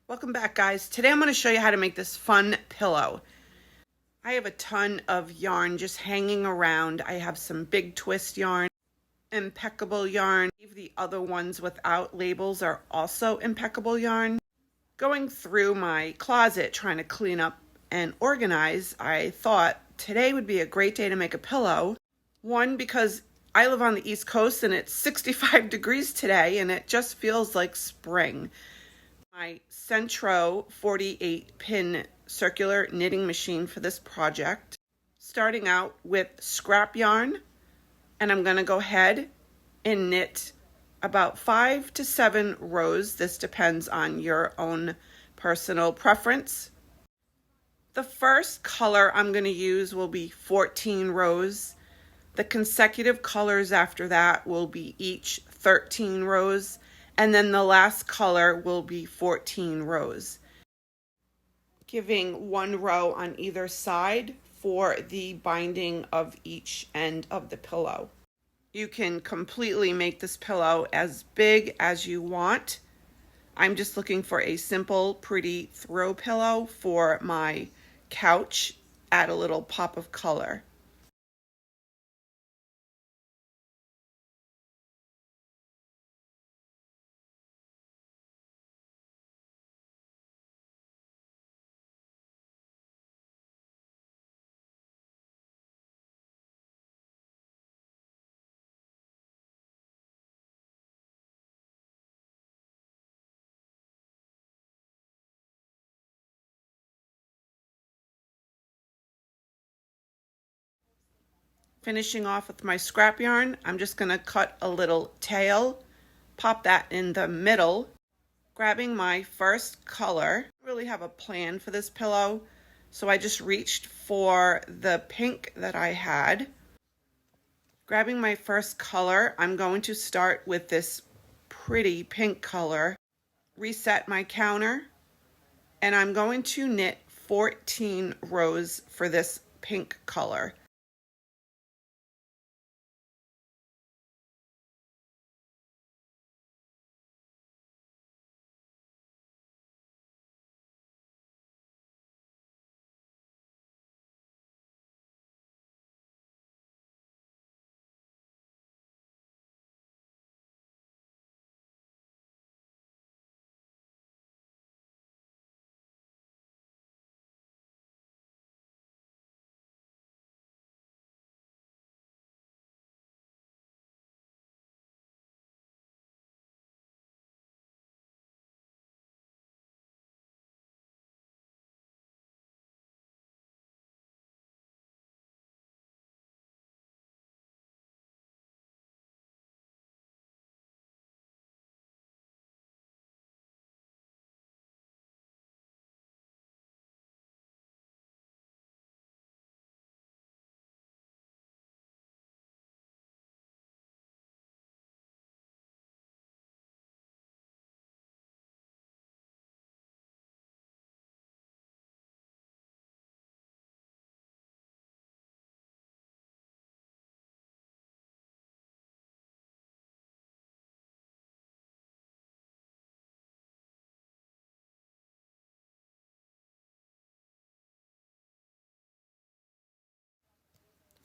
Welcome back, guys. Today I'm going to show you how to make this fun pillow. I have a ton of yarn just hanging around. I have some big twist yarn, impeccable yarn. The other ones without labels are also impeccable yarn. Going through my closet trying to clean up and organize, I thought today would be a great day to make a pillow. One, because I live on the East Coast and it's 65 degrees today and it just feels like spring. My Sentro 48 pin circular knitting machine for this project. Starting out with scrap yarn, and I'm going to go ahead and knit about 5 to 7 rows. This depends on your own personal preference. The first color I'm going to use will be 14 rows. The consecutive colors after that will be each 13 rows. And then the last color will be 14 rows, giving 1 row on either side for the binding of each end of the pillow. You can completely make this pillow as big as you want. I'm just looking for a simple, pretty throw pillow for my couch. Add a little pop of color. Finishing off with my scrap yarn, I'm just going to cut a little tail, pop that in the middle, grabbing my first color. I don't really have a plan for this pillow, so I just reached for the pink that I had. Grabbing my first color, I'm going to start with this pretty pink color, reset my counter, and I'm going to knit 14 rows for this pink color.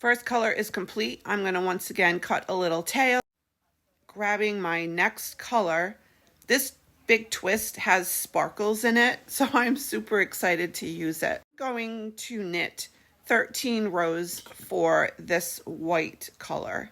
First color is complete. I'm going to once again cut a little tail. Grabbing my next color. This big twist has sparkles in it, so I'm super excited to use it. Going to knit 13 rows for this white color.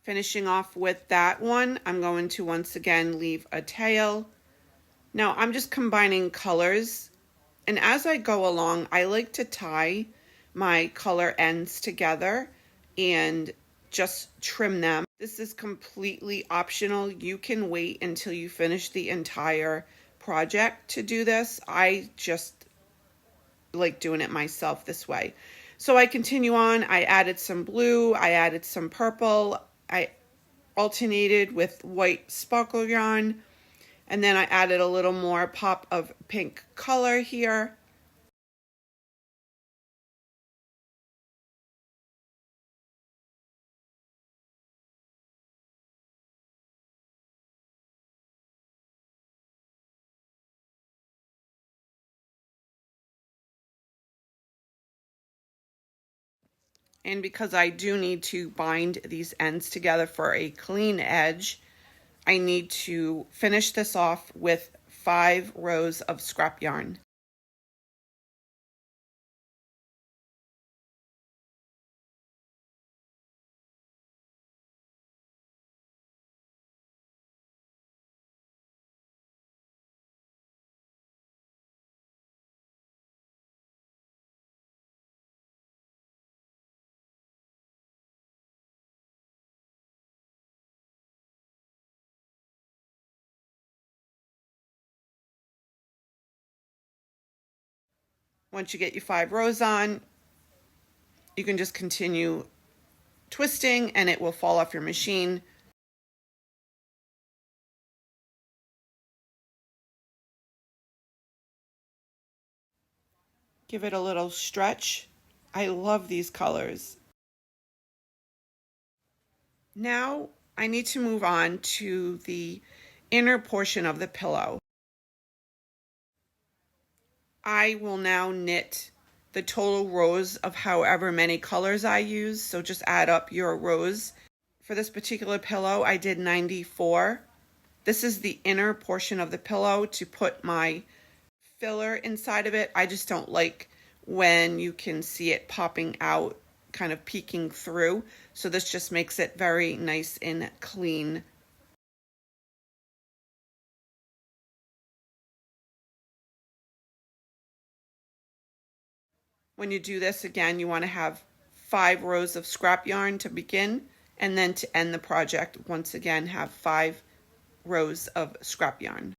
Finishing off with that one, I'm going to once again leave a tail. Now I'm just combining colors, and as I go along, I like to tie my color ends together and just trim them. This is completely optional. You can wait until you finish the entire project to do this. I just like doing it myself this way. So I continue on. I added some blue, I added some purple, I alternated with white sparkle yarn, and then I added a little more pop of pink color here. And because I do need to bind these ends together for a clean edge, I need to finish this off with 5 rows of scrap yarn. Once you get your 5 rows on, you can just continue twisting and it will fall off your machine. Give it a little stretch. I love these colors. Now I need to move on to the inner portion of the pillow. I will now knit the total rows of however many colors I use, so just add up your rows. For this particular pillow, I did 94. This is the inner portion of the pillow to put my filler inside of it. I just don't like when you can see it popping out, kind of peeking through. So this just makes it very nice and clean. When you do this, again, you want to have 5 rows of scrap yarn to begin, and then to end the project, once again, have 5 rows of scrap yarn.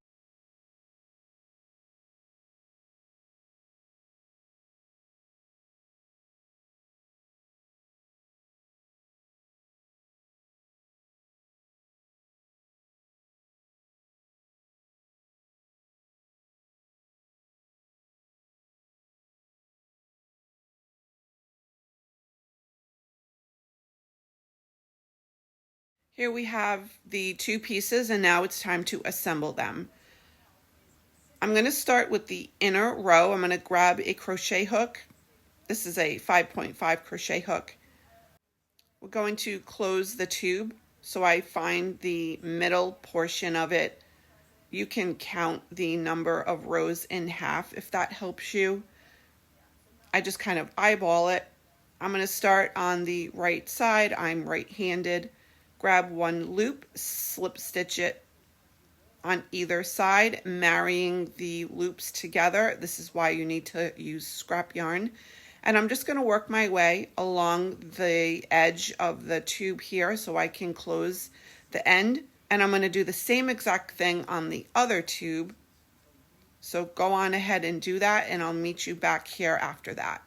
Here we have the 2 pieces, and now it's time to assemble them. I'm going to start with the inner row. I'm going to grab a crochet hook. This is a 5.5 crochet hook. We're going to close the tube, so I find the middle portion of it. You can count the number of rows in half if that helps you. I just kind of eyeball it. I'm going to start on the right side. I'm right-handed. Grab one loop, slip stitch it on either side, marrying the loops together. This is why you need to use scrap yarn. And I'm just going to work my way along the edge of the tube here so I can close the end. And I'm going to do the same exact thing on the other tube. So go on ahead and do that, and I'll meet you back here after that.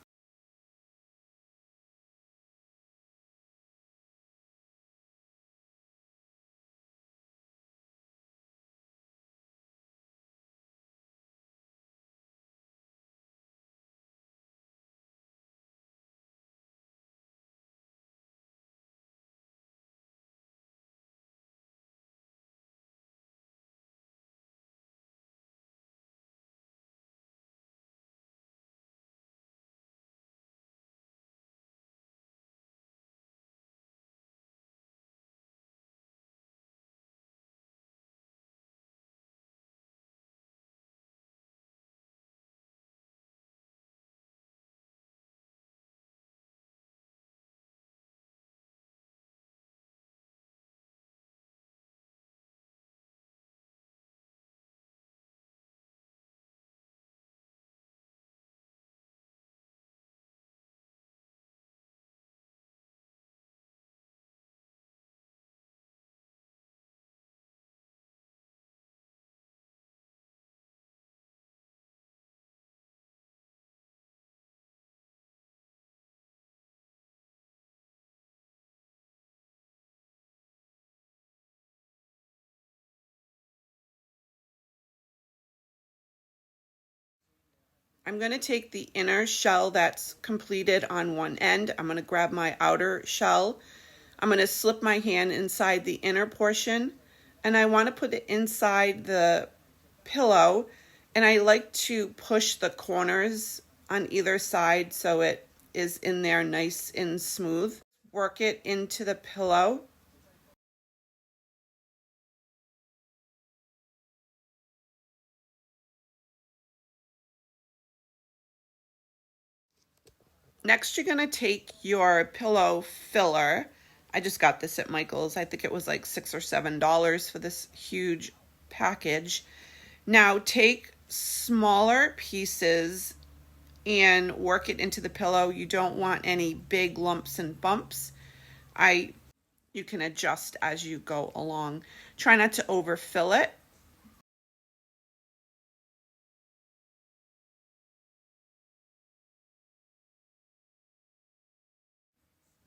I'm going to take the inner shell that's completed on one end. I'm going to grab my outer shell. I'm going to slip my hand inside the inner portion, and I want to put it inside the pillow, and I like to push the corners on either side so it is in there nice and smooth. Work it into the pillow. Next, you're going to take your pillow filler. I just got this at Michael's. I think it was like $6 or $7 for this huge package. Now take smaller pieces and work it into the pillow. You don't want any big lumps and bumps. You can adjust as you go along. Try not to overfill it.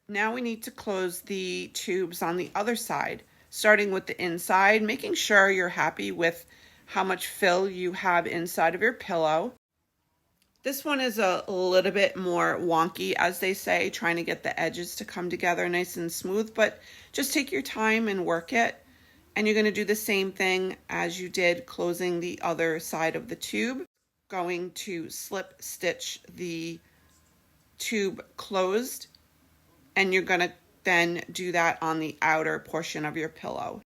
Now we need to close the tubes on the other side, starting with the inside, making sure you're happy with how much fill you have inside of your pillow. This one is a little bit more wonky, as they say, trying to get the edges to come together nice and smooth, but just take your time and work it. And you're going to do the same thing as you did closing the other side of the tube. Going to slip stitch the tube closed, and you're going to then do that on the outer portion of your pillow.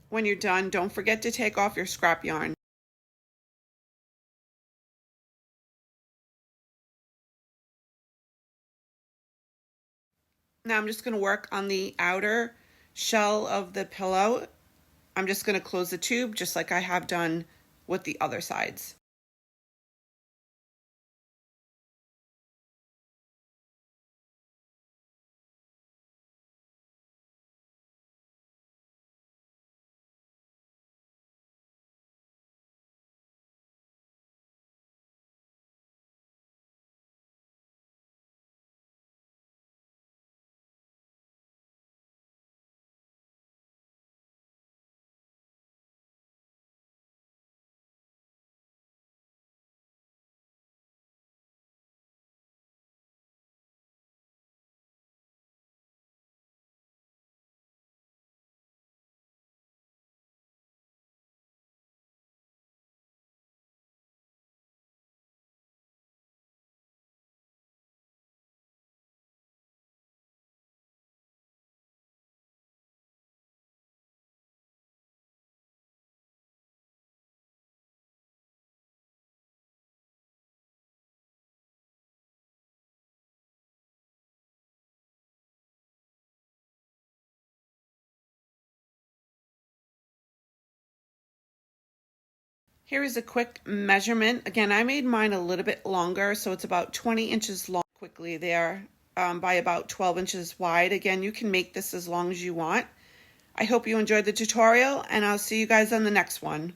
When you're done, don't forget to take off your scrap yarn. Now I'm just going to work on the outer shell of the pillow. I'm just going to close the tube just like I have done with the other sides. Here is a quick measurement. Again, I made mine a little bit longer, so it's about 20 inches long quickly there by about 12 inches wide. Again, you can make this as long as you want. I hope you enjoyed the tutorial, and I'll see you guys on the next one.